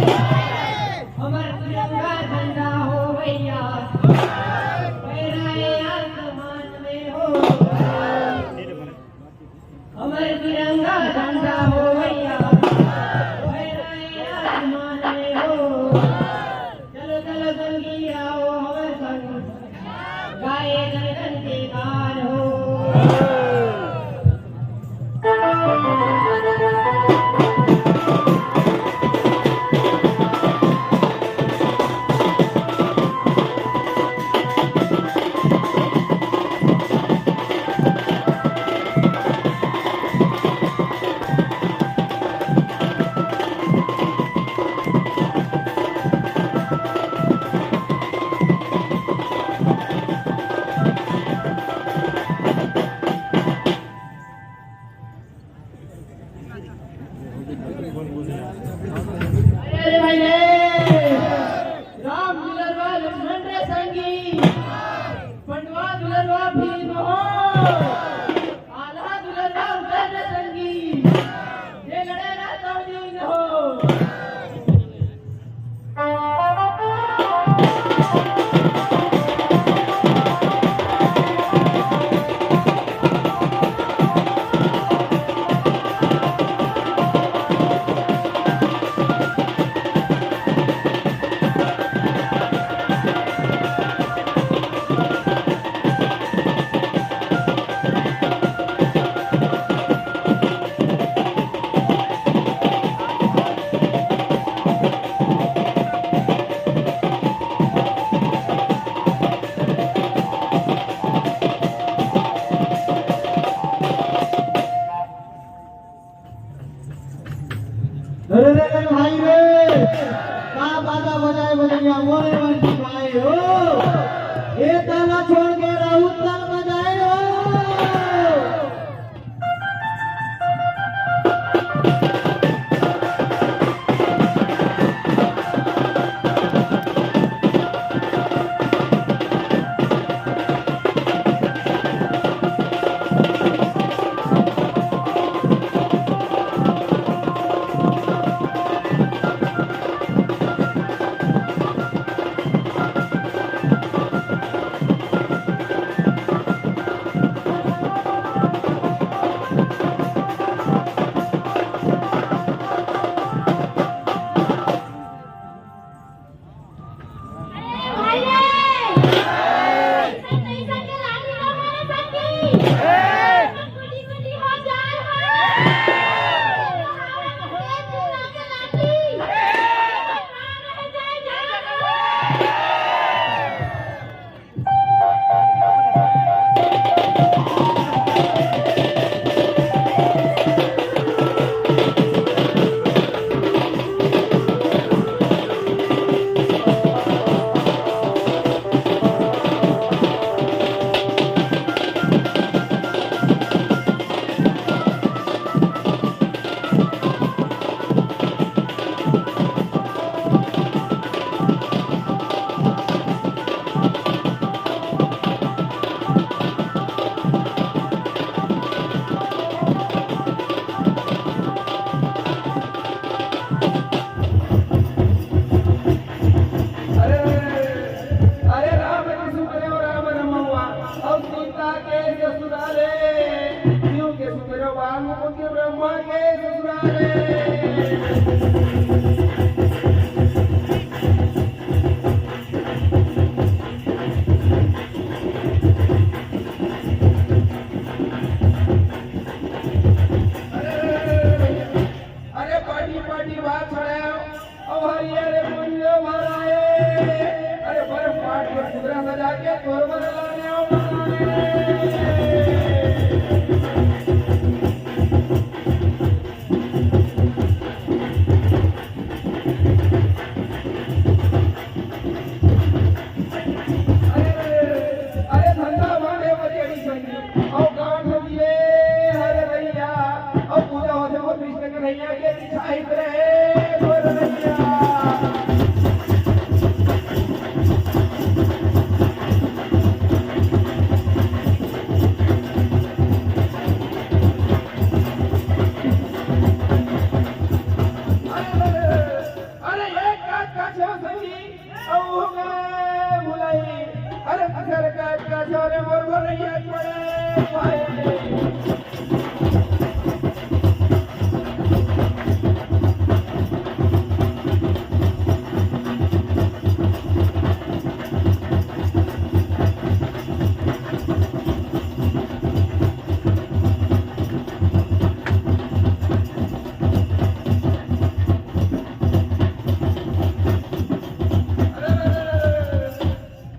अमर तिरंगा झंडा हो भैया फहराए आसमान में हो। अमर तिरंगा झंडा हो भैया फहराए आसमान में हो। चलो चलो संगी आओ हमारे संग गाए जन जन के गान हो। अरे भाई राम दुलरवा लक्ष्मण रे संगी पंडवा दुलरवा भीम हो। आल्हा दुलरवा उदय रे संगी ये लड़े रहता दिन हो। अरे भाई रे का बाजा बजाए बजनिया मोरे बंटी भाई हो। ये ताला छोड़ के राउत ताल बजाए हो। अरे बरोबर याद पडे